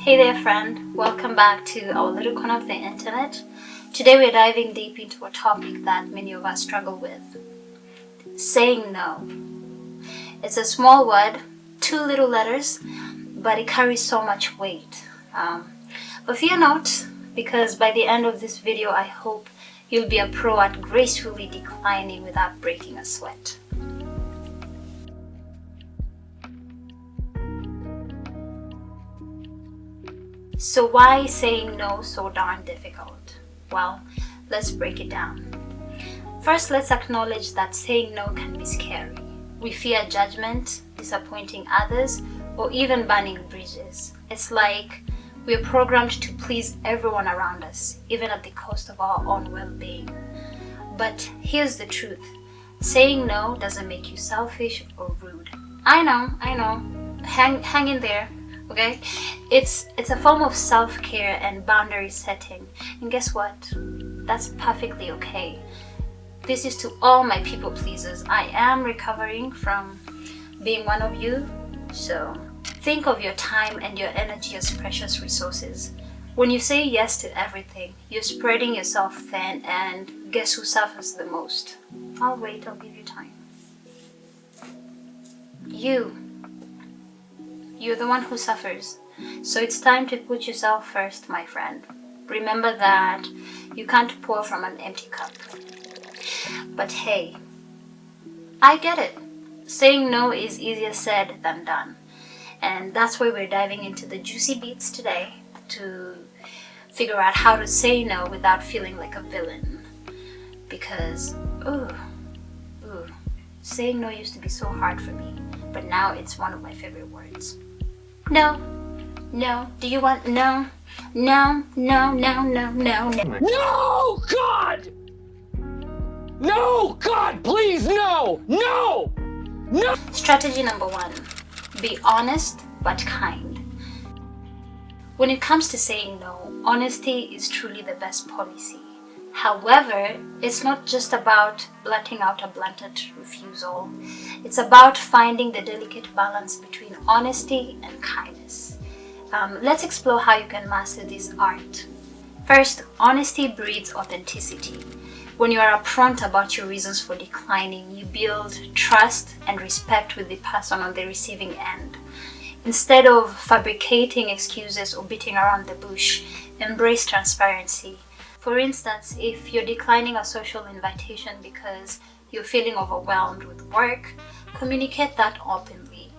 Hey there friend, welcome back to our little corner of the internet. Today we're diving deep into a topic that many of us struggle with. Saying no. It's a small word, 2 little letters, but it carries so much weight. But fear not, because by the end of this video I hope you'll be a pro at gracefully declining without breaking a sweat. So why is saying no so darn difficult? Well, let's break it down. First, let's acknowledge that saying no can be scary. We fear judgment, disappointing others, or even burning bridges. It's like we're programmed to please everyone around us, even at the cost of our own well-being. But here's the truth. Saying no doesn't make you selfish or rude. I know. Hang in there. Okay, it's a form of self-care and boundary setting, and guess what? That's perfectly okay. This is to all my people pleasers. I am recovering from being one of you, so think of your time and your energy as precious resources. When you say yes to everything, you're spreading yourself thin, and guess who suffers the most? I'll wait, I'll give you time. You're the one who suffers. So it's time to put yourself first, my friend. Remember that you can't pour from an empty cup. But hey, I get it. Saying no is easier said than done. And that's why we're diving into the juicy bits today to figure out how to say no without feeling like a villain. Because, saying no used to be so hard for me, but now it's one of my favorite words. No, do you want no, God! No, God, please, no! Strategy number 1, be honest but kind. When it comes to saying no, honesty is truly the best policy. However, it's not just about blurting out a blunted refusal. It's about finding the delicate balance between honesty and kindness. Let's explore how you can master this art. First, honesty breeds authenticity. When you are upfront about your reasons for declining, you build trust and respect with the person on the receiving end. Instead of fabricating excuses or beating around the bush, embrace transparency. For instance, if you're declining a social invitation because you're feeling overwhelmed with work, communicate that openly.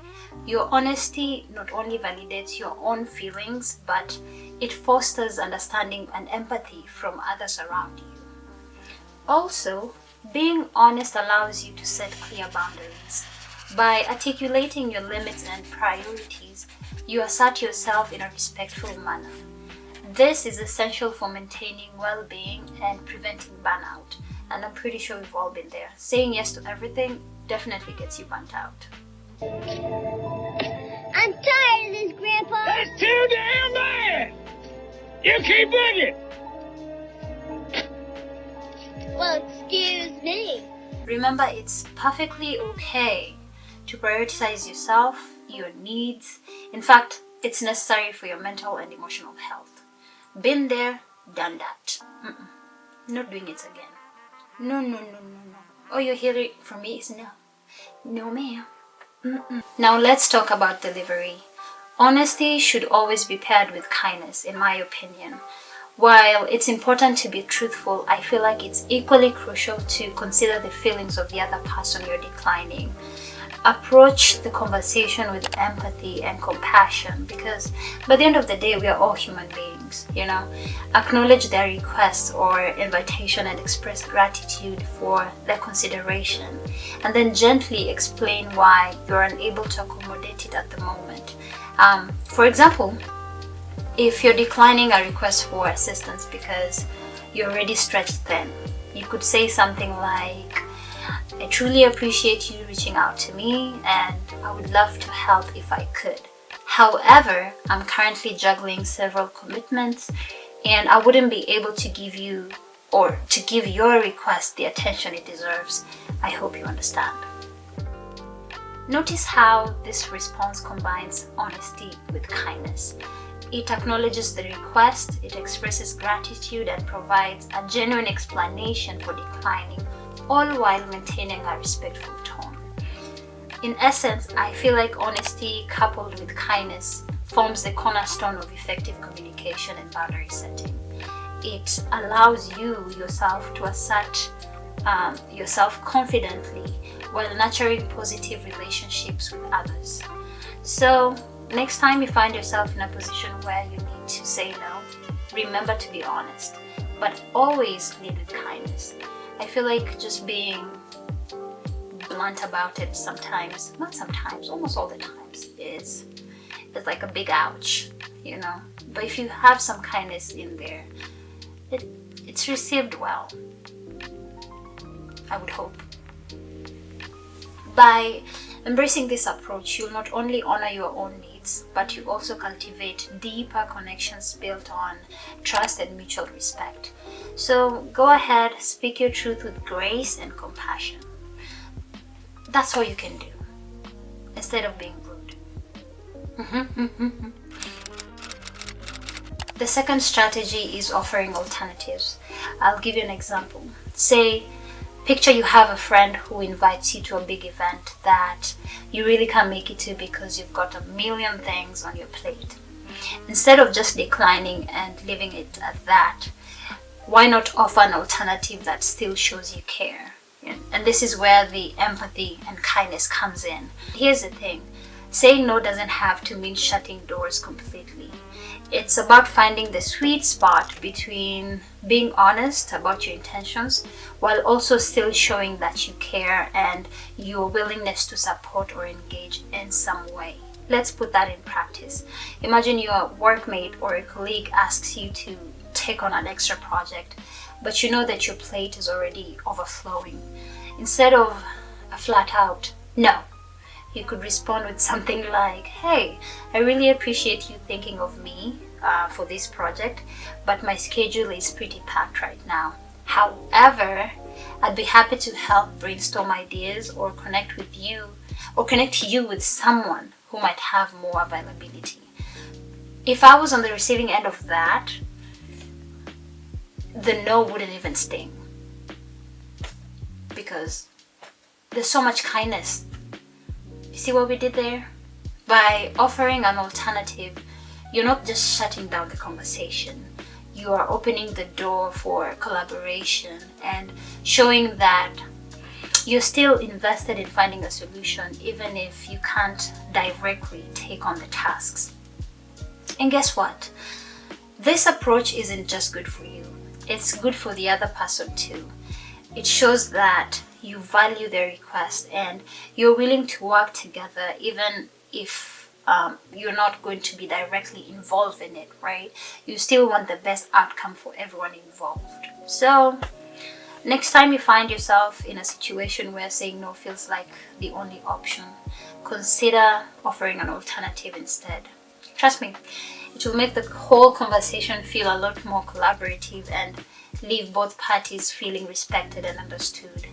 Your honesty not only validates your own feelings, but it fosters understanding and empathy from others around you. Also, being honest allows you to set clear boundaries. By articulating your limits and priorities, you assert yourself in a respectful manner. This is essential for maintaining well-being and preventing burnout, and I'm pretty sure we've all been there. Saying yes to everything definitely gets you burnt out. I'm tired of this, Grandpa. That's too damn bad! You keep looking! Well, excuse me. Remember, it's perfectly okay to prioritize yourself, your needs. In fact, it's necessary for your mental and emotional health. Been there, done that. Not doing it again. No. All you're hearing from me is no. No, ma'am. Now let's talk about delivery. Honesty should always be paired with kindness, in my opinion. While it's important to be truthful, I feel like it's equally crucial to consider the feelings of the other person you're declining. Approach the conversation with empathy and compassion, because by the end of the day, we are all human beings, Acknowledge their request or invitation and express gratitude for their consideration, and then gently explain why you're unable to accommodate it at the moment. For example, if you're declining a request for assistance because you're already stretched thin, you could say something like, I truly appreciate you reaching out to me, and I would love to help if I could. However, I'm currently juggling several commitments, and I wouldn't be able to give you or to give your request the attention it deserves. I hope you understand. Notice how this response combines honesty with kindness. It acknowledges the request, it expresses gratitude, and provides a genuine explanation for declining, all while maintaining a respectful tone. In essence, I feel like honesty coupled with kindness forms the cornerstone of effective communication and boundary setting. It allows you yourself to assert yourself confidently while nurturing positive relationships with others. So, next time you find yourself in a position where you need to say no, remember to be honest, but always lead with kindness. I feel like just being blunt about it sometimes, not sometimes, almost all the times, is like a big ouch, you know. But if you have some kindness in there, it's received well, I would hope. By embracing this approach, you'll not only honor your own needs, but you also cultivate deeper connections built on trust and mutual respect. So go ahead, speak your truth with grace and compassion. That's all you can do, instead of being rude. The second strategy is offering alternatives. I'll give you an example. Say, picture you have a friend who invites you to a big event that you really can't make it to because you've got a million things on your plate. Instead of just declining and leaving it at that, why not offer an alternative that still shows you care? And this is where the empathy and kindness comes in. Here's the thing, saying no doesn't have to mean shutting doors completely. It's about finding the sweet spot between being honest about your intentions while also still showing that you care and your willingness to support or engage in some way. Let's put that in practice. Imagine your workmate or a colleague asks you to take on an extra project, but you know that your plate is already overflowing. Instead of a flat out no, you could respond with something like, hey, I really appreciate you thinking of me for this project, but my schedule is pretty packed right now. However, I'd be happy to help brainstorm ideas or connect you with someone who might have more availability. If I was on the receiving end of that, the no wouldn't even sting, because there's so much kindness. You see what we did there? By offering an alternative, you're not just shutting down the conversation. You are opening the door for collaboration and showing that you're still invested in finding a solution, even if you can't directly take on the tasks. And guess what? This approach isn't just good for you. It's good for the other person too. It shows that you value their request and you're willing to work together even if you're not going to be directly involved in it, right? You still want the best outcome for everyone involved. So next time you find yourself in a situation where saying no feels like the only option, consider offering an alternative instead. Trust me, it will make the whole conversation feel a lot more collaborative and leave both parties feeling respected and understood.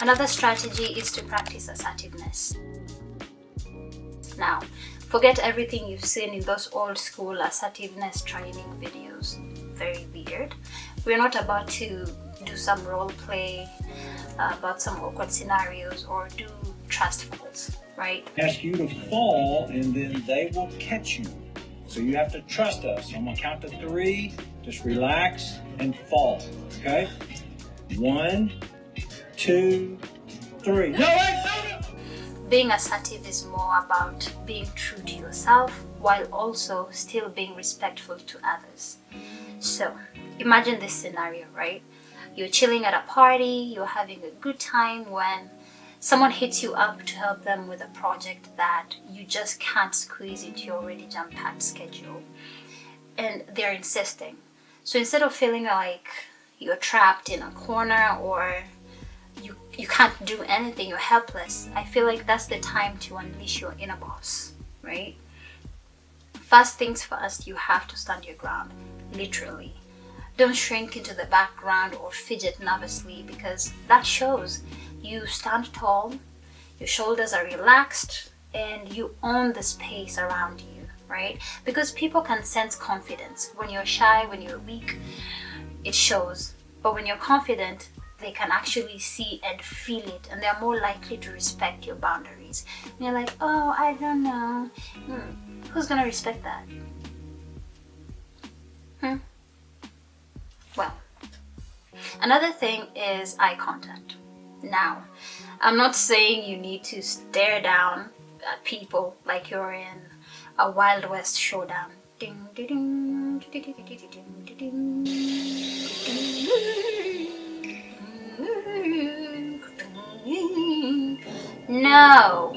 Another strategy is to practice assertiveness. Now, forget everything you've seen in those old school assertiveness training videos. Very weird. We're not about to do some role play about some awkward scenarios or do trust falls, right? Ask you to fall and then they will catch you. So you have to trust us. I'm gonna count to 3, just relax and fall, okay? 1, 2, 3. No, wait, no! Being assertive is more about being true to yourself while also still being respectful to others. So, imagine this scenario, right? You're chilling at a party, you're having a good time when someone hits you up to help them with a project that you just can't squeeze into your already jam-packed schedule. And they're insisting. So instead of feeling like you're trapped in a corner or you can't do anything, you're helpless, I feel like that's the time to unleash your inner boss, right? First things first, you have to stand your ground, literally. Don't shrink into the background or fidget nervously, because that shows you stand tall, your shoulders are relaxed, and you own the space around you, right? Because people can sense confidence. When you're shy, when you're weak, it shows. But when you're confident, they can actually see and feel it, and they're more likely to respect your boundaries. And you're like, oh, I don't know. Who's gonna respect that? Well, another thing is eye contact. Now, I'm not saying you need to stare down at people like you're in a Wild West showdown. Ding, ding, ding, ding, ding, ding, ding, ding, ding. No.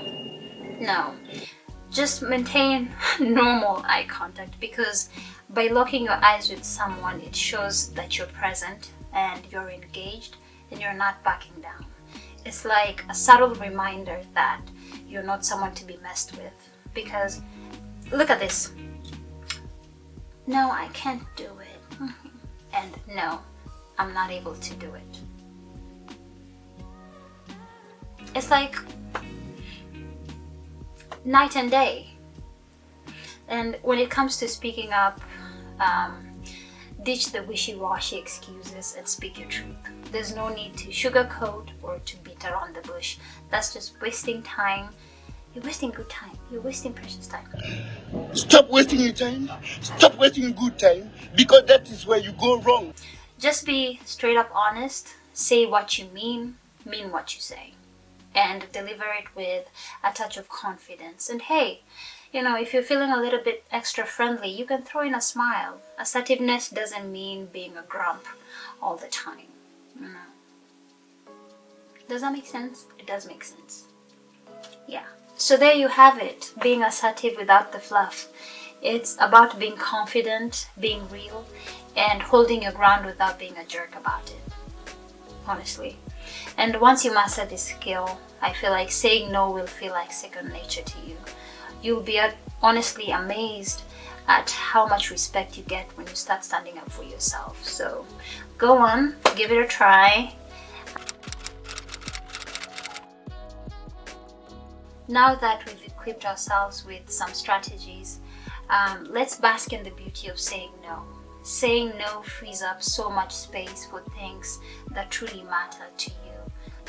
Just maintain normal eye contact, because by locking your eyes with someone, it shows that you're present and you're engaged and you're not backing down. It's like a subtle reminder that you're not someone to be messed with. Because look at this. No, I can't do it. And no, I'm not able to do it. It's like night and day. And when it comes to speaking up, ditch the wishy-washy excuses and speak your truth. There's no need to sugarcoat or to beat around the bush. That's just wasting time. You're wasting good time. You're wasting precious time. Stop wasting your time. Stop wasting good time, because that is where you go wrong. Just be straight up honest. Say what you mean what you say. And deliver it with a touch of confidence. And hey, if you're feeling a little bit extra friendly, you can throw in a smile. Assertiveness doesn't mean being a grump all the time. Does that make sense? It does make sense. Yeah. So there you have it. Being assertive without the fluff. It's about being confident, being real, and holding your ground without being a jerk about it. Honestly. And once you master this skill, I feel like saying no will feel like second nature to you. You'll be honestly amazed at how much respect you get when you start standing up for yourself. So go on, give it a try. Now that we've equipped ourselves with some strategies, let's bask in the beauty of saying no. Saying no frees up so much space for things that truly matter to you.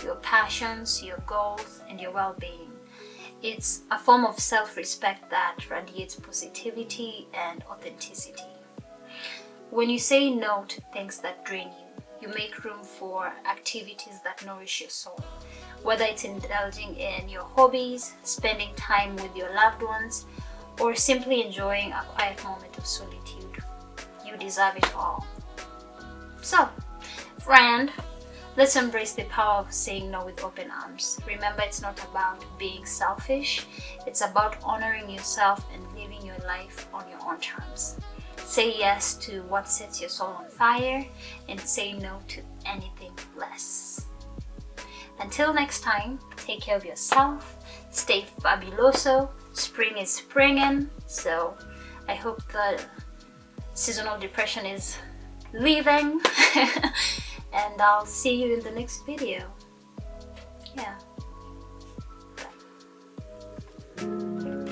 Your passions, your goals, and your well-being. It's a form of self-respect that radiates positivity and authenticity. When you say no to things that drain you, you make room for activities that nourish your soul. Whether it's indulging in your hobbies, spending time with your loved ones, or simply enjoying a quiet moment of solitude, you deserve it all. So, friend, let's embrace the power of saying no with open arms. Remember, it's not about being selfish. It's about honoring yourself and living your life on your own terms. Say yes to what sets your soul on fire, and say no to anything less. Until next time, take care of yourself. Stay fabuloso. Spring is springing, so I hope the seasonal depression is leaving. And I'll see you in the next video. Yeah. Bye.